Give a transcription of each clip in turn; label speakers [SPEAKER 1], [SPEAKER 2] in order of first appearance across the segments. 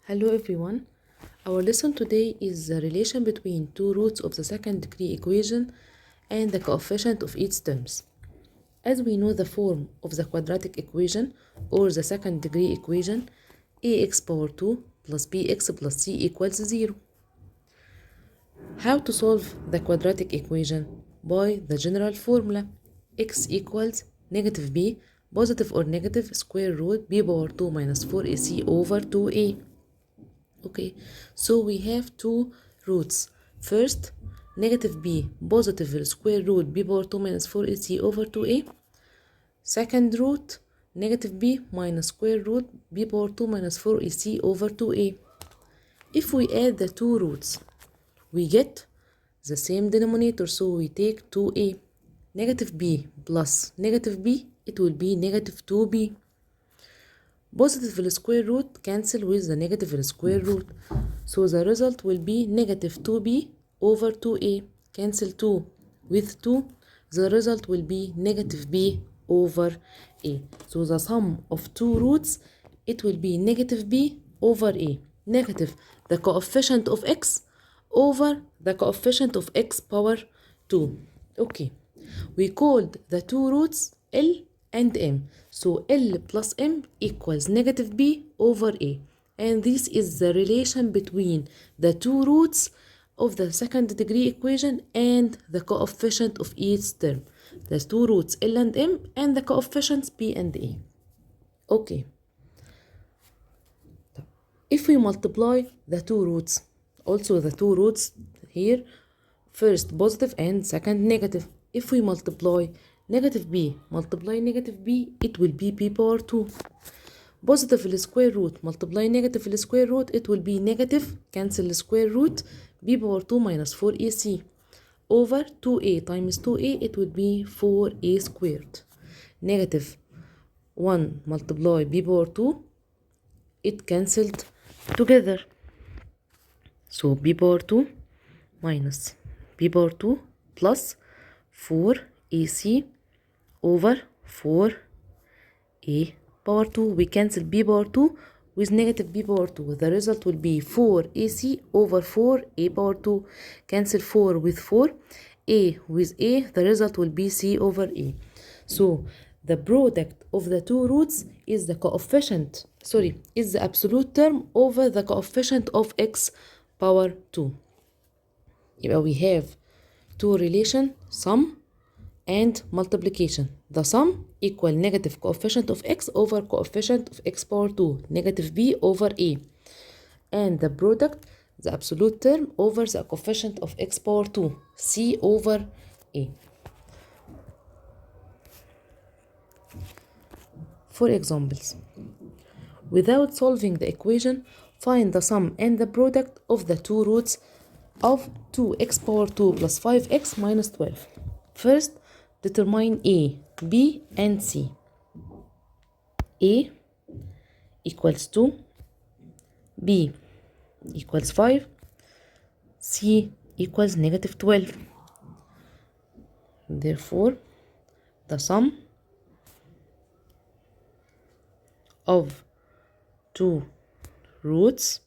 [SPEAKER 1] Hello everyone. Our lesson today is the relation between two roots of the second degree equation and the coefficient of each terms. As we know the form of the quadratic equation or the second degree equation, ax power 2 plus bx plus c equals 0. How to solve the quadratic equation? By the general formula x equals negative b positive or negative square root b power 2 minus 4ac over 2a. Okay, so we have two roots. First, negative b positive square root b power 2 minus 4ac over 2a. Second root, negative b minus square root b power 2 minus 4ac over 2a. If we add the two roots, we get the same denominator, so we take 2a. Negative b plus negative b, it will be negative 2b. Positive square root cancel with the negative square root, so the result will be negative 2b over 2a. Cancel 2 with 2, the result will be negative b over a. So the sum of two roots, it will be negative b over a. Negative the coefficient of x over the coefficient of x power 2. Okay, we called the two roots L and M. So L plus M equals negative b over a. And this is the relation between the two roots of the second degree equation and the coefficient of each term. The two roots L and M and the coefficients b and a. Okay. If we multiply the two roots, also the two roots here, first positive and second negative. If we multiply negative b multiply negative b, it will be b power 2. Positive square root multiply negative square root, it will be negative, cancel square root, b power 2 minus 4ac over 2a times 2a, it will be 4a squared. Negative 1 multiply b power 2, it cancelled together. So b power 2 minus b power 2 plus 4ac over 4a power 2. We cancel b power 2 with negative b power 2. The result will be 4ac over 4a power 2. Cancel 4 with 4. A with a. The result will be c over a. So the product of the two roots is the coefficient, is the absolute term over the coefficient of x power 2. يبقى we have two relation, sum and multiplication. The sum equal negative coefficient of x over coefficient of x power 2, negative b over a. And the product, the absolute term over the coefficient of x power 2, c over a. For examples, without solving the equation, find the sum and the product of the two roots of 2x power 2 plus 5x minus 12. First, determine a, b, and c. A equals 2, b equals 5, c equals negative 12. Therefore, the sum of two roots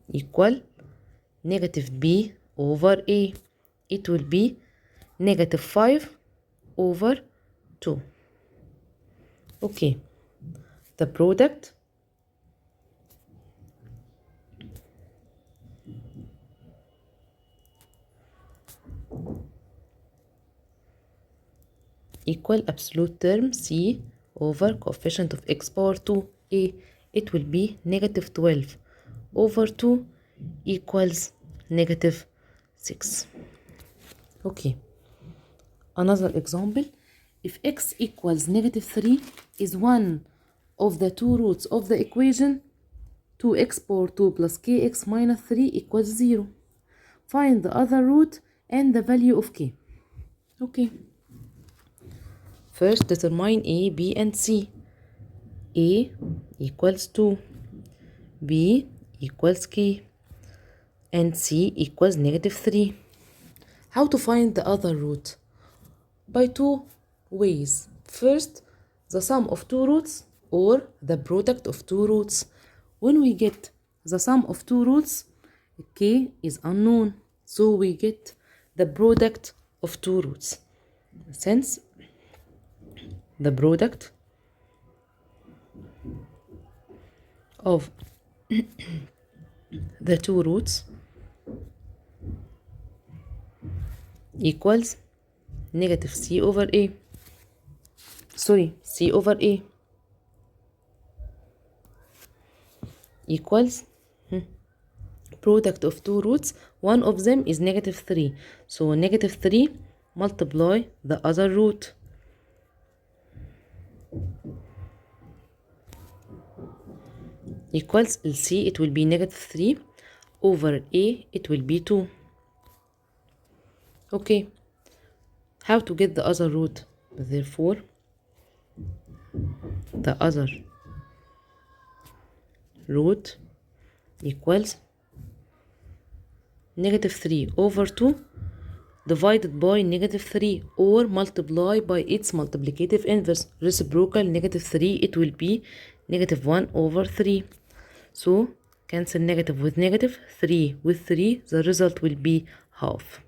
[SPEAKER 1] equal negative b over a. It will be negative 5 over 2. Okay, the product equal absolute term c over coefficient of x power 2 a. It will be negative 12 over 2 equals negative 6. Okay, another example. If x equals negative 3 is one of the two roots of the equation 2x power 2 plus kx minus 3 equals 0. Find the other root and the value of k. Okay, first determine a, b, and c. A equals 2, b equals k, and c equals negative 3. How to find the other root? By two ways. First, the sum of two roots or the product of two roots. When we get the sum of two roots, k is unknown, so we get the product of two roots. Since the product of the two roots equals negative c over a. Sorry, c over a equals product of two roots. One of them is negative 3. So negative 3 multiply the other root. Equals c, it will be negative 3 over a, it will be 2. Okay. How to get the other root? Therefore, the other root equals negative 3 over 2 divided by negative 3 or multiply by its multiplicative inverse. Reciprocal negative 3, it will be negative 1 over 3. So cancel negative with negative, 3 with 3, the result will be half.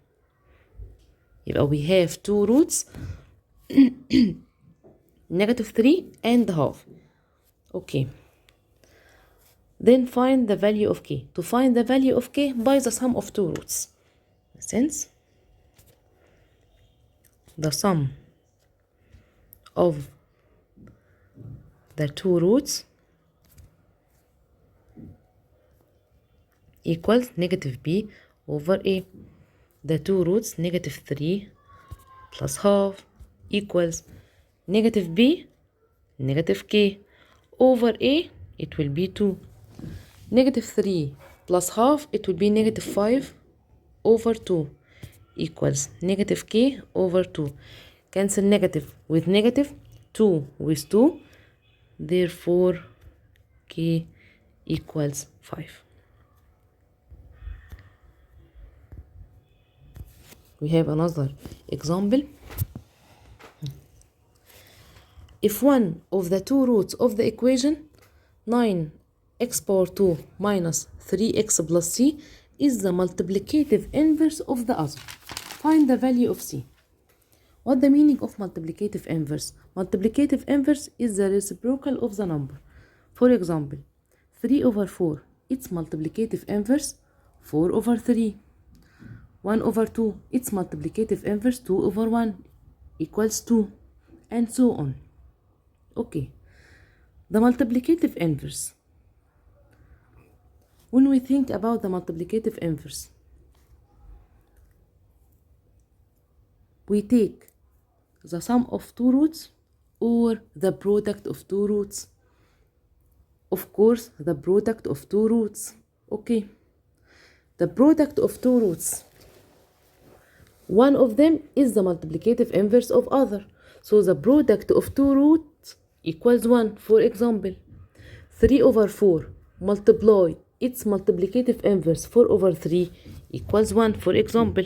[SPEAKER 1] يبقى we have two roots negative 3 and half. Okay. Then find the value of k. To find the value of k, by the sum of two roots. Since the sum of the two roots equals negative b over a. The two roots, negative 3 plus half, equals negative b, negative k, over a, it will be 2. Negative 3 plus half, it will be negative 5 over 2, equals negative k over 2. Cancel negative with negative, 2 with 2, therefore k equals 5. We have another example. If one of the two roots of the equation 9x power 2 minus 3x plus c is the multiplicative inverse of the other, find the value of c. What the meaning of multiplicative inverse? Multiplicative inverse is the reciprocal of the number. For example, 3 over 4, its multiplicative inverse 4 over 3. 1 over 2, its multiplicative inverse 2 over 1 equals 2, and so on. Okay. The multiplicative inverse. When we think about the multiplicative inverse, we take the sum of two roots or the product of two roots. Of course, the product of two roots. Okay. The product of two roots, one of them is the multiplicative inverse of other. So the product of two roots equals 1. For example, 3 over 4 multiply its multiplicative inverse 4 over 3 equals 1. For example,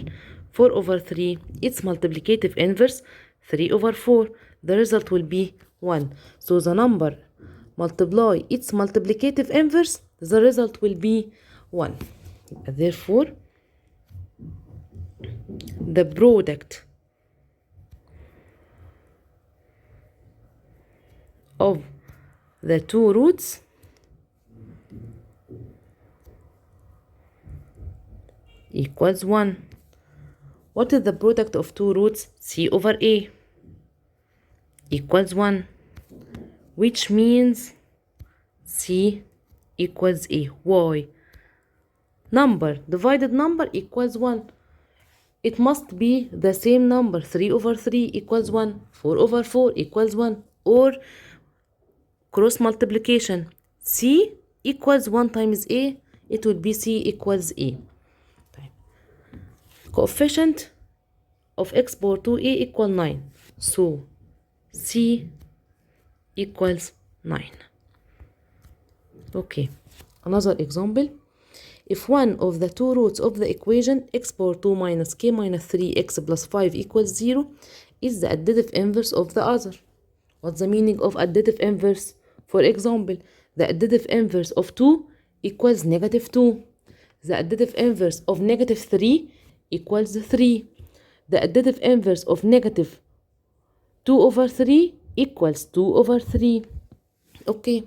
[SPEAKER 1] 4 over 3, its multiplicative inverse 3 over 4. The result will be 1. So the number multiply its multiplicative inverse, the result will be 1. Therefore, the product of the two roots equals 1. What is the product of two roots? C over a equals 1, which means C equals a. Why? Number divided number equals 1. It must be the same number. 3 over 3 equals 1. 4 over 4 equals 1. Or cross multiplication. C equals 1 times A. It would be C equals A. Coefficient of x power 2A equal 9. So C equals 9. Okay. Another example. If one of the two roots of the equation x power 2 minus k minus 3x plus 5 equals 0 is the additive inverse of the other. What's the meaning of additive inverse? For example, The additive inverse of 2 equals negative 2. The additive inverse of negative 3 equals 3. The additive inverse of negative 2 over 3 equals 2 over 3. Okay.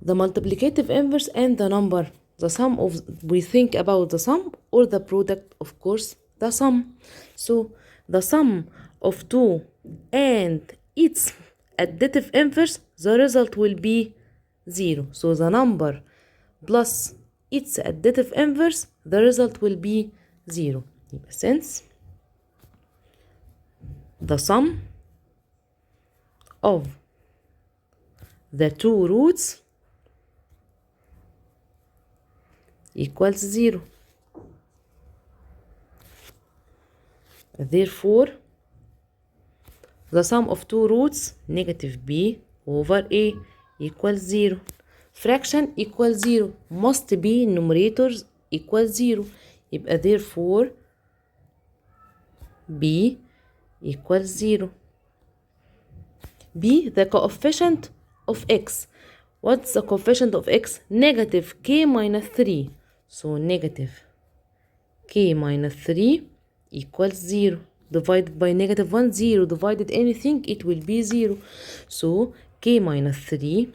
[SPEAKER 1] The multiplicative inverse and the number. The sum of, we think about the sum or the product, of course, the sum. So the sum of 2 and its additive inverse, the result will be 0. So the number plus its additive inverse, the result will be 0. Since the sum of the two roots equals 0. Therefore, the sum of two roots, negative b over a, equals 0. Fraction equals 0. Must be numerators equals 0. يبقى therefore b equals 0. b, the coefficient of x. What's the coefficient of x? Negative k minus 3. So negative k minus 3 equals 0. Divided by negative 1, 0. Divided anything, it will be 0. So k minus 3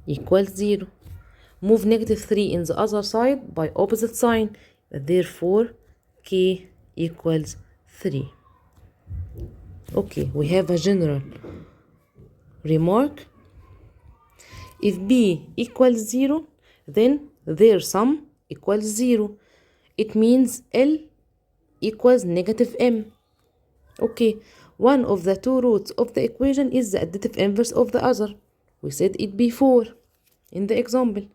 [SPEAKER 1] equals 0. Move negative 3 in the other side by opposite sign. Therefore, k equals 3. Okay, we have a general remark. If b equals 0, then their sum equals 0. It means L equals negative m. Okay, one of the two roots of the equation is the additive inverse of the other. We said it before in the example.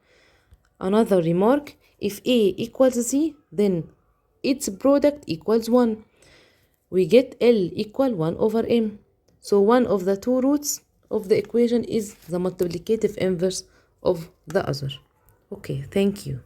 [SPEAKER 1] Another remark, if A equals Z, then its product equals 1. We get L equal 1 over m. So one of the two roots of the equation is the multiplicative inverse of the other. Okay, thank you.